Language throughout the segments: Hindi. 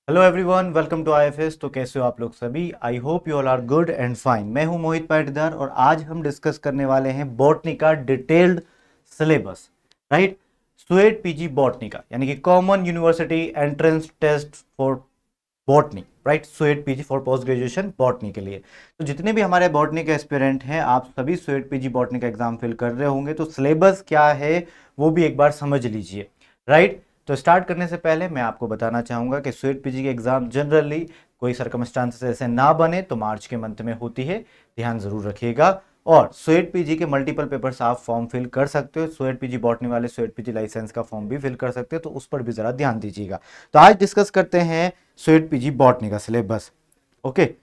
Hello everyone, welcome to IFS. तो कैसे हो आप लोग सभी? I hope you all are good and fine. मैं हूं मोहित पाटीदार और आज हम डिस्कस करने वाले हैं बॉटनी का detailed syllabus. Right, CUET PG botany का, यानी कि common university entrance test for botany. Right, CUET PG for post graduation botany के लिए। तो जितने भी हमारे बॉटनी के एस्पिरेंट हैं, आप सभी सुएट पीजी बॉटनी का एग्जाम फिल कर रहे होंगे, तो सिलेबस क्या है वो भी एक बार समझ लीजिए। राइट, तो स्टार्ट करने से पहले मैं आपको बताना चाहूंगा कि स्वीट पीजी के एग्जाम जनरली कोई सर्कमस्टांसेस ऐसे ना बने तो मार्च के मंथ में होती है, ध्यान जरूर रखिएगा। और स्वेट पीजी के मल्टीपल पेपर्स आप फॉर्म फिल कर सकते हो। स्वेट पीजी बॉटनी वाले स्वेट पीजी लाइसेंस का फॉर्म भी फिल कर सकते हो, तो उस पर भी जरा ध्यान दीजिएगा। तो आज डिस्कस करते हैं स्वेट पीजी बॉटनी का सिलेबस। ओके,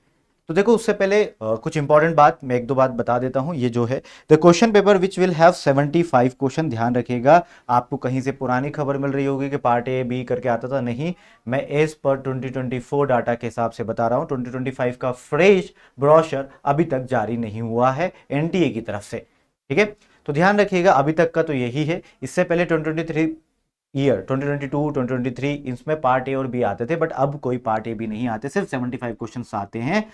तो देखो उससे पहले कुछ इंपॉर्टेंट बात मैं एक दो बात बता देता हूं। ये जो है the question paper which will have 75 question, ध्यान रखिएगा। आपको कहीं से पुरानी खबर मिल रही होगी कि पार्ट ए बी करके आता था, नहीं। मैं एज पर 2024 डाटा के हिसाब से बता रहा हूं। 2025 का फ्रेश ब्रोशर अभी तक जारी नहीं हुआ है एनटीए की तरफ से। ठीक है, तो ध्यान रखिएगा, अभी तक का तो यही है। इससे पहले 2023 ईयर 2022 2023 इसमें पार्ट ए और बी आते थे, बट अब कोई पार्ट ए बी नहीं आते, सिर्फ 75 क्वेश्चंस आते हैं।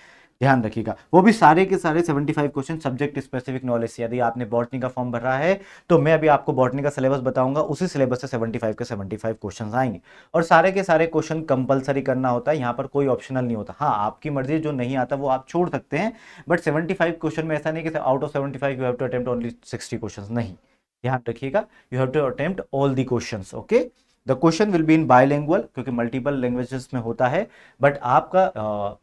ध्यान रखिएगा, वो भी सारे के सारे 75 क्वेश्चन सब्जेक्ट स्पेसिफिक नॉलेज से। यदि आपने बॉटनी का फॉर्म भर रहा है तो मैं अभी आपको बॉटनी का सिलेबस बताऊंगा, उसी सिलेबस से 75 के 75 क्वेश्चन आएंगे। और सारे के सारे क्वेश्चन कंपलसरी करना होता है, यहाँ पर कोई ऑप्शनल नहीं होता। हाँ, आपकी मर्जी, जो नहीं आता वो आप छोड़ सकते हैं, बट 75 क्वेश्चन में ऐसा नहीं कि out of 75 you have to attempt only 60 question, नहीं। ध्यान रखिएगा, you have to attempt all the questions. Okay, the question will be in bilingual, क्योंकि मल्टीपल लैंग्वेजेस में होता है। बट आपका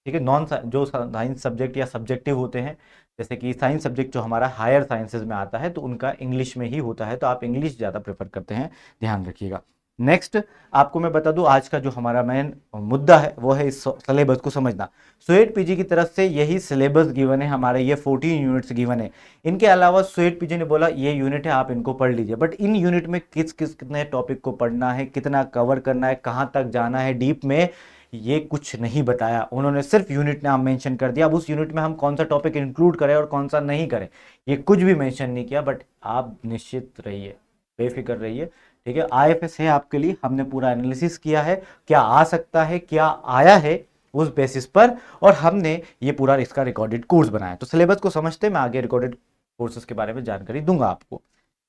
ठीक है, नॉन जो साइंस सब्जेक्ट या सब्जेक्टिव होते हैं, जैसे कि साइंस सब्जेक्ट जो हमारा हायर साइंसेज में आता है, तो उनका इंग्लिश में ही होता है, तो आप इंग्लिश ज़्यादा प्रेफर करते हैं, ध्यान रखिएगा। नेक्स्ट, आपको मैं बता दूं, आज का जो हमारा मेन मुद्दा है वो है इस सिलेबस को समझना। स्वेट पीजी की तरफ से यही सिलेबस गिवन है, हमारे ये 14 यूनिट्स गिवन है। इनके अलावा स्वेट पीजी ने बोला ये यूनिट है, आप इनको पढ़ लीजिए, बट इन यूनिट में कितने टॉपिक को पढ़ना है, कितना कवर करना है, कहाँ तक जाना है डीप में, ये कुछ नहीं बताया उन्होंने। सिर्फ यूनिट नाम मेंशन कर दिया। अब उस यूनिट में हम कौन सा टॉपिक इंक्लूड करें और कौन सा नहीं करें, ये कुछ भी मेंशन नहीं किया। बट आप निश्चित रहिए, बेफिक्र रहिए। ठीक है, आईएफएस है आपके लिए, हमने पूरा एनालिसिस किया है, क्या आ सकता है, क्या आया है, उस बेसिस पर, और हमने ये पूरा इसका रिकॉर्डेड कोर्स बनाया। तो सिलेबस को समझते मैं आगे रिकॉर्डेड कोर्सेज के बारे में जानकारी दूंगा आपको।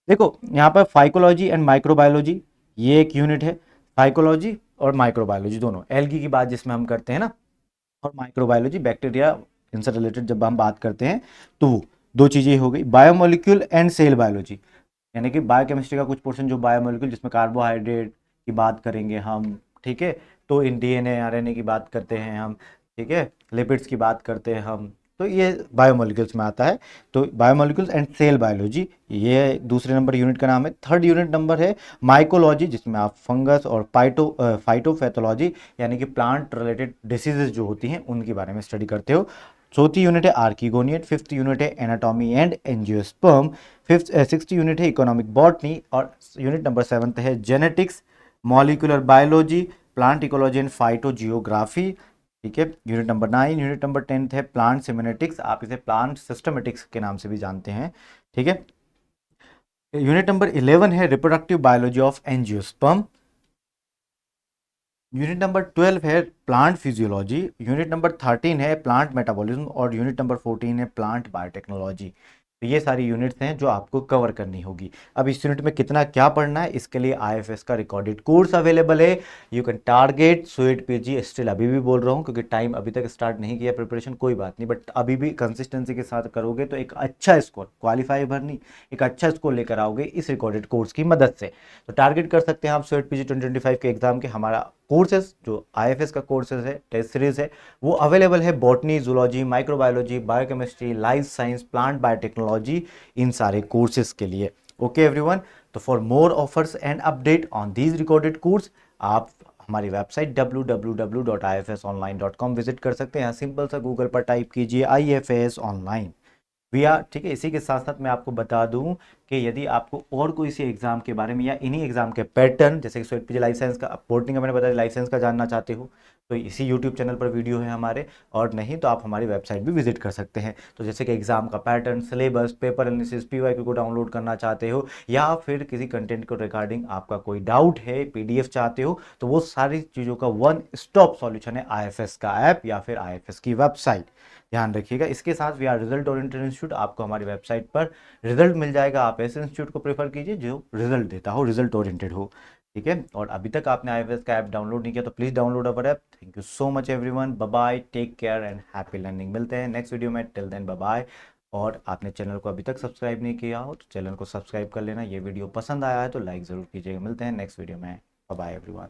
देखो यहाँ पर फाइकोलॉजी एंड माइक्रोबायोलॉजी, ये एक यूनिट है। फाइकोलॉजी और माइक्रोबायोलॉजी दोनों, एल्गी की बात जिसमें हम करते हैं ना, और माइक्रोबायोलॉजी बैक्टीरिया, इनसे रिलेटेड जब हम बात करते हैं, तो वो दो चीजें हो गई। बायोमोलिक्यूल एंड सेल बायोलॉजी, यानी कि बायोकेमिस्ट्री का कुछ पोर्शन जो बायोमोलिक्यूल, जिसमें कार्बोहाइड्रेट की बात करेंगे हम। ठीक है, तो इन डीएनए आरएनए की बात करते हैं हम। ठीक है, लिपिड्स की बात करते हैं हम, तो ये बायोमोलिक्यूल्स में आता है। तो बायोमोलिक्यूल्स एंड सेल बायोलॉजी, ये दूसरे नंबर यूनिट का नाम है। थर्ड यूनिट नंबर है माइकोलॉजी, जिसमें आप फंगस और फाइटोपैथोलॉजी, यानी कि प्लांट रिलेटेड डिसीजेज जो होती हैं उनके बारे में स्टडी करते हो। चौथी यूनिट है आर्किगोनियट। फिफ्थ यूनिट है anatomy and angiosperm. Sixth unit है इकोनॉमिक बॉटनी। और यूनिट नंबर सेवन्थ है genetics, molecular biology, plant ecology and phytogeography. ठीक है, यूनिट नंबर 9, यूनिट नंबर 10 है प्लांट सिमेनेटिक्स, आप इसे प्लांट सिस्टमेटिक्स के नाम से भी जानते हैं। ठीक है, यूनिट नंबर 11 है reproductive biology of angiosperm. Unit number 12 है प्लांट फिजियोलॉजी। यूनिट नंबर 13 है प्लांट मेटाबॉलिज्म। और यूनिट नंबर 14 है प्लांट बायोटेक्नोलॉजी। तो ये सारी यूनिट्स हैं जो आपको कवर करनी होगी। अब इस यूनिट में कितना क्या पढ़ना है, इसके लिए आईएफएस का रिकॉर्डेड कोर्स अवेलेबल है। You can target sweat PG still, अभी भी बोल रहा हूँ क्योंकि टाइम अभी तक स्टार्ट नहीं किया प्रिपरेशन, कोई बात नहीं, बट अभी भी कंसिस्टेंसी के साथ करोगे तो एक अच्छा स्कोर, क्वालिफाई भर नहीं, एक अच्छा स्कोर लेकर आओगे इस रिकॉर्डेड कोर्स की मदद से। तो टारगेट कर सकते हैं आप स्वेट पीजी 2025 के एग्जाम के। हमारा कोर्सेज जो आईएफएस का कोर्सेज है, टेस्ट सीरीज है, वो अवेलेबल है botany, zoology, microbiology, biochemistry, life science, plant biotechnology, इन सारे कोर्सेज के लिए। ओके एवरीवन, तो for more offers and update on these recorded course, आप हमारी वेबसाइट www.ifsonline.com विजिट कर सकते हैं। यहाँ सिंपल सा गूगल पर टाइप कीजिए IFS ऑनलाइन। ठीक है, इसी के साथ साथ मैं आपको बता दूं कि यदि आपको और कोई सी एग्जाम के बारे में या इन्हीं एग्जाम के पैटर्न, जैसे कि स्वेट पीजी लाइफ साइंस का, बोटनी का मैंने बताया, लाइफ साइंस का जानना चाहते हो तो इसी यूट्यूब चैनल पर वीडियो है हमारे, और नहीं तो आप हमारी वेबसाइट भी विजिट कर सकते हैं। तो जैसे कि एग्जाम का pattern, syllabus, paper analysis, PYQ को डाउनलोड करना चाहते हो, या फिर किसी कंटेंट को रिगार्डिंग आपका कोई डाउट है, पीडीएफ चाहते हो, तो वो सारी चीज़ों का वन स्टॉप सॉल्यूशन है आईएफएस का ऐप या फिर आईएफएस की वेबसाइट। ध्यान रखिएगा। इसके साथ we are result oriented institute, आपको हमारी वेबसाइट पर रिजल्ट मिल जाएगा। आप ऐसे इंस्टीट्यूट को प्रेफर कीजिए जो रिजल्ट देता हो, रिजल्ट ओरिएंटेड हो। ठीक है, और अभी तक आपने आईएफएस का ऐप डाउनलोड नहीं किया तो please download our app. Thank you so much everyone, bye bye, take care and happy learning. मिलते हैं नेक्स्ट वीडियो में, टिल देन बाय बाय। और आपने चैनल को अभी तक सब्सक्राइब नहीं किया हो तो चैनल को सब्सक्राइब कर लेना। ये वीडियो पसंद आया है तो लाइक ज़रूर कीजिएगा। मिलते हैं नेक्स्ट वीडियो में, बाय बाय एवरीवन।